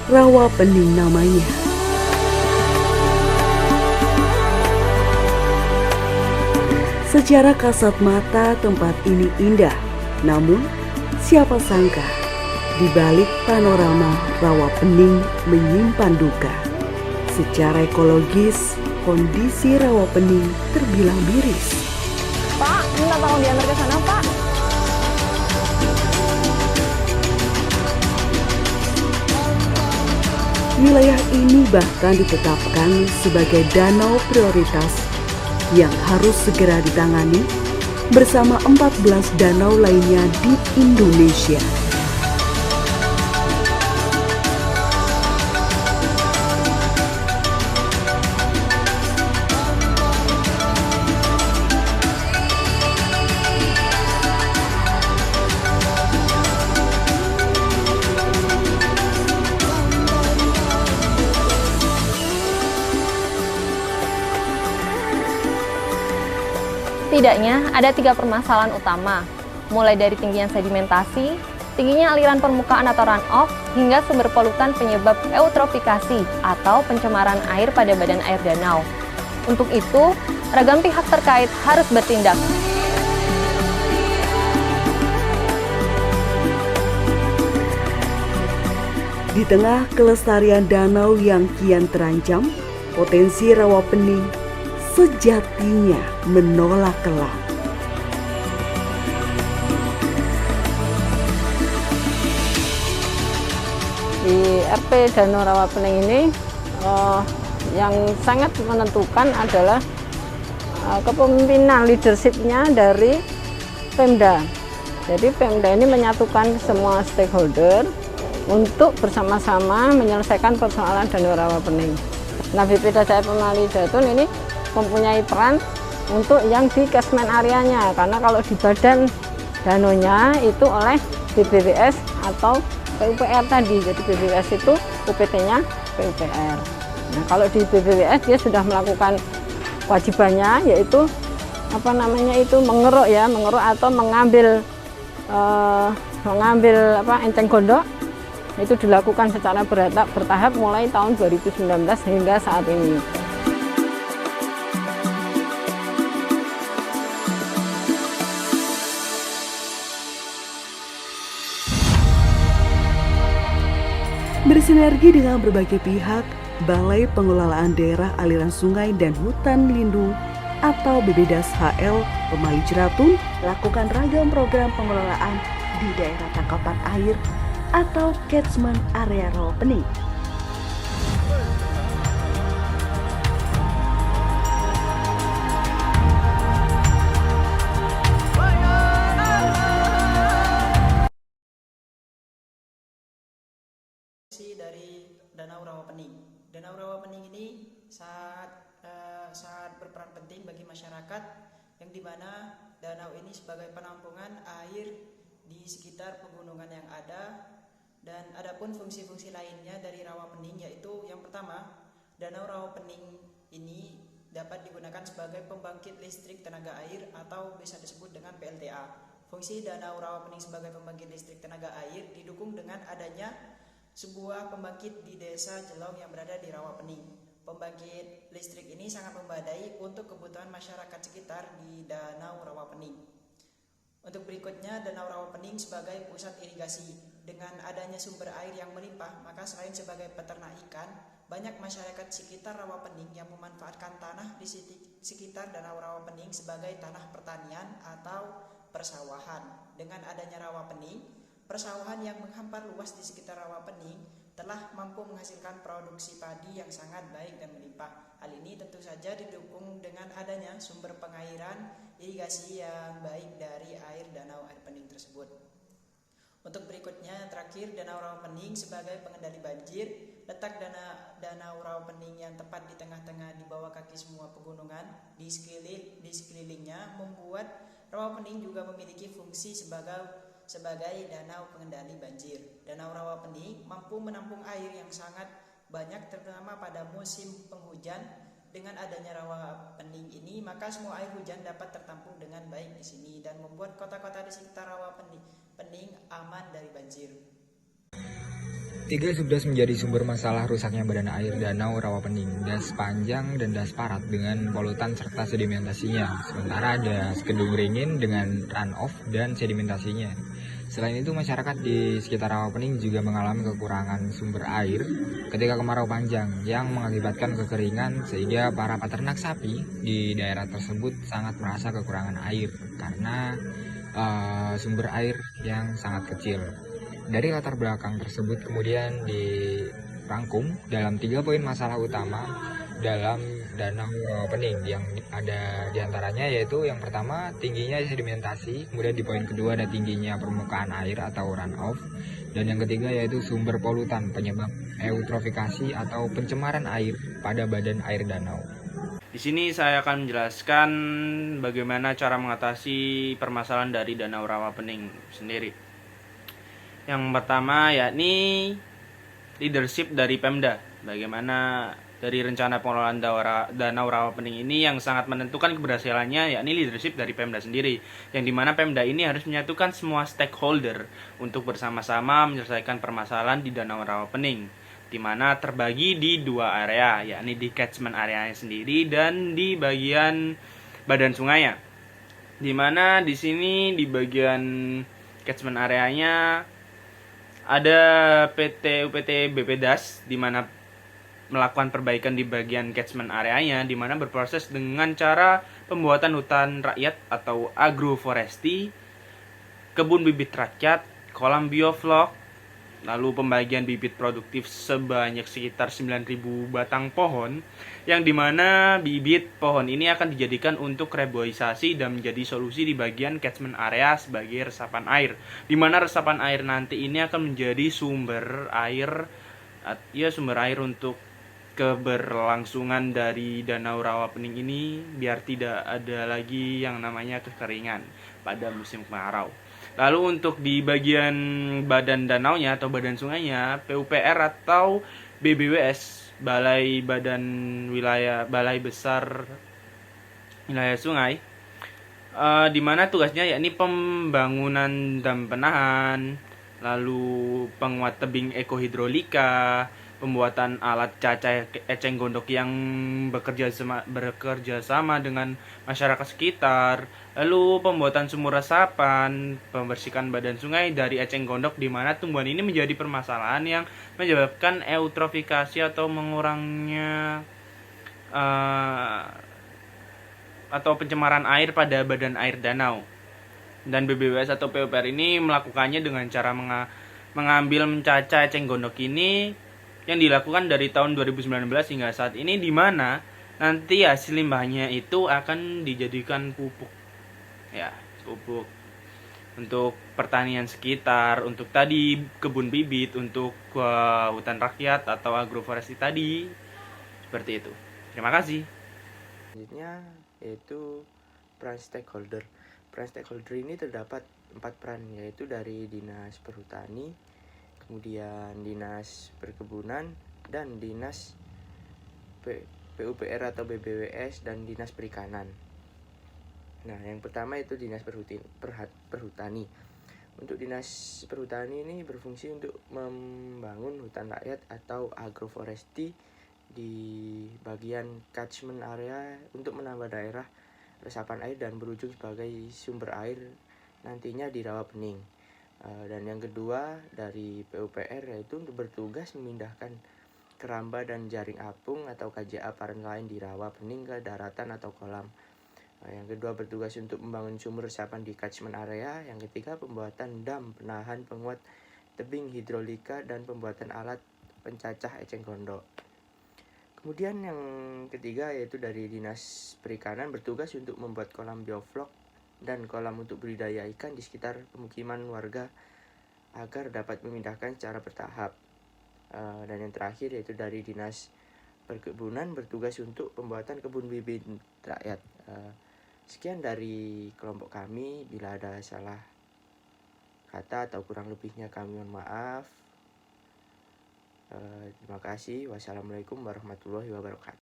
Rawa Pening namanya. Secara kasat mata tempat ini indah, namun siapa sangka di balik panorama Rawa Pening menyimpan duka. Secara ekologis, kondisi Rawa Pening terbilang miris. Pak, minta tolong diantar ke sana, Pak. Wilayah ini bahkan ditetapkan sebagai danau prioritas yang harus segera ditangani bersama 14 danau lainnya di Indonesia. Setidaknya ada 3 permasalahan utama, mulai dari tingginya sedimentasi, tingginya aliran permukaan atau runoff, hingga sumber polutan penyebab eutrofikasi atau pencemaran air pada badan air danau. Untuk itu, ragam pihak terkait harus bertindak. Di tengah kelestarian danau yang kian terancam, potensi Rawa Pening sejatinya menolak kelak. Di RP Danau Rawa Pening ini yang sangat menentukan adalah kepemimpinan leadershipnya dari Pemda. Jadi Pemda ini menyatukan semua stakeholder untuk bersama-sama menyelesaikan persoalan Danau Rawa Pening. Nah, BPD Jaya Pemali Jatun ini mempunyai peran untuk yang di catchment areanya, karena kalau di badan danaunya itu oleh BBWS atau PUPR tadi. Jadi BBWS itu UPT-nya PUPR. Nah, kalau di BBWS dia sudah melakukan kewajibannya, yaitu mengeruk atau mengambil enceng gondok. Itu dilakukan secara bertahap mulai tahun 2019 hingga saat ini. Bersinergi dengan berbagai pihak, Balai Pengelolaan Daerah Aliran Sungai dan Hutan Lindung atau BBDAS HL Pemali Jeratun lakukan ragam program pengelolaan di daerah tangkapan air atau catchment area Rawa Pening. Dari Danau Rawa Pening. Danau Rawa Pening ini sangat berperan penting bagi masyarakat, yang dimana danau ini sebagai penampungan air di sekitar pegunungan yang ada. Dan adapun fungsi-fungsi lainnya dari Rawa Pening, yaitu yang pertama, Danau Rawa Pening ini dapat digunakan sebagai pembangkit listrik tenaga air atau bisa disebut dengan PLTA. Fungsi Danau Rawa Pening sebagai pembangkit listrik tenaga air didukung dengan adanya sebuah pembangkit di desa Jelong yang berada di Rawa Pening. Pembangkit listrik ini sangat memadai untuk kebutuhan masyarakat sekitar di Danau Rawa Pening. Untuk berikutnya, Danau Rawa Pening sebagai pusat irigasi. Dengan adanya sumber air yang melimpah, maka selain sebagai peternak ikan, banyak masyarakat sekitar Rawa Pening yang memanfaatkan tanah di sekitar Danau Rawa Pening sebagai tanah pertanian atau persawahan. Dengan adanya Rawa Pening, persawahan yang menghampar luas di sekitar Rawa Pening telah mampu menghasilkan produksi padi yang sangat baik dan melimpah. Hal ini tentu saja didukung dengan adanya sumber pengairan irigasi yang baik dari air Danau Air Pening tersebut. Untuk berikutnya, terakhir, Danau Rawa Pening sebagai pengendali banjir. Letak Danau Rawa Pening yang tepat di tengah-tengah di bawah kaki semua pegunungan di sekelilingnya membuat Rawa Pening juga memiliki fungsi sebagai danau pengendali banjir. Danau Rawa Pening mampu menampung air yang sangat banyak, terutama pada musim penghujan. Dengan adanya Rawa Pening ini, maka semua air hujan dapat tertampung dengan baik di sini dan membuat kota-kota di sekitar Rawa Pening aman dari banjir. 3 subdas menjadi sumber masalah rusaknya badan air danau Rawapening, das panjang dan das parat dengan polutan serta sedimentasinya. Sementara ada kedung ringin dengan runoff dan sedimentasinya. Selain itu, masyarakat di sekitar Rawapening juga mengalami kekurangan sumber air ketika kemarau panjang yang mengakibatkan kekeringan, sehingga para peternak sapi di daerah tersebut sangat merasa kekurangan air karena sumber air yang sangat kecil. Dari latar belakang tersebut kemudian dirangkum dalam 3 poin masalah utama dalam Danau Rawapening yang ada diantaranya, yaitu yang pertama tingginya sedimentasi, kemudian di poin kedua ada tingginya permukaan air atau runoff, dan yang ketiga yaitu sumber polutan penyebab eutrofikasi atau pencemaran air pada badan air danau. Di sini saya akan menjelaskan bagaimana cara mengatasi permasalahan dari Danau Rawapening sendiri. Yang pertama yakni leadership dari Pemda. Bagaimana dari rencana pengelolaan Danau Rawapening ini yang sangat menentukan keberhasilannya yakni leadership dari Pemda sendiri. Yang dimana Pemda ini harus menyatukan semua stakeholder untuk bersama-sama menyelesaikan permasalahan di Danau Rawapening, di mana terbagi di 2 area, yakni di catchment areanya sendiri dan di bagian badan sungainya. Di mana di sini di bagian catchment areanya ada PT UPT BPDAS di mana melakukan perbaikan di bagian catchment areanya, di mana berproses dengan cara pembuatan hutan rakyat atau agroforestry, kebun bibit rakyat, kolam bioflok, lalu pembagian bibit produktif sebanyak sekitar 9.000 batang pohon, yang dimana bibit pohon ini akan dijadikan untuk reboisasi dan menjadi solusi di bagian catchment area sebagai resapan air, dimana resapan air nanti ini akan menjadi sumber air untuk keberlangsungan dari Danau Rawapening ini, biar tidak ada lagi yang namanya kekeringan pada musim kemarau. Lalu untuk di bagian badan danaunya atau badan sungainya, PUPR atau BBWS, Balai Besar Wilayah Sungai, di mana tugasnya yakni pembangunan dam penahan, lalu penguat tebing ekohidrolika, pembuatan alat cacah eceng gondok yang bekerja sama dengan masyarakat sekitar, lalu pembuatan sumur resapan, pembersihan badan sungai dari eceng gondok, di mana tumbuhan ini menjadi permasalahan yang menyebabkan eutrofikasi atau mengurangnya atau pencemaran air pada badan air danau. Dan BBWS atau PUPR ini melakukannya dengan cara mengambil mencacah eceng gondok ini, yang dilakukan dari tahun 2019 hingga saat ini, di mana nanti hasil limbahnya itu akan dijadikan pupuk. Ya, pupuk untuk pertanian sekitar, untuk tadi kebun bibit, untuk hutan rakyat atau agroforestry tadi. Seperti itu. Terima kasih. Selanjutnya yaitu peran stakeholder. Peran stakeholder ini terdapat 4 peran, yaitu dari Dinas Perhutani, kemudian Dinas Perkebunan, dan Dinas PUPR atau BBWS, dan Dinas Perikanan. Nah, yang pertama itu Dinas Perhutani. Untuk Dinas Perhutani ini berfungsi untuk membangun hutan rakyat atau agroforestry di bagian catchment area untuk menambah daerah resapan air dan berujung sebagai sumber air nantinya di Rawapening. Dan yang kedua dari PUPR yaitu untuk bertugas memindahkan keramba dan jaring apung atau KJA parent lain di Rawapening ke daratan atau kolam. Yang kedua bertugas untuk membangun sumur resapan di catchment area. Yang ketiga pembuatan dam penahan penguat tebing hidrolika dan pembuatan alat pencacah eceng gondok. Kemudian yang ketiga yaitu dari Dinas Perikanan bertugas untuk membuat kolam bioflok dan kolam untuk budidaya ikan di sekitar pemukiman warga agar dapat memindahkan secara bertahap. Dan yang terakhir yaitu dari Dinas Perkebunan bertugas untuk pembuatan kebun bibit rakyat. Sekian dari kelompok kami, bila ada salah kata atau kurang lebihnya kami mohon maaf. Terima kasih. Wassalamualaikum warahmatullahi wabarakatuh.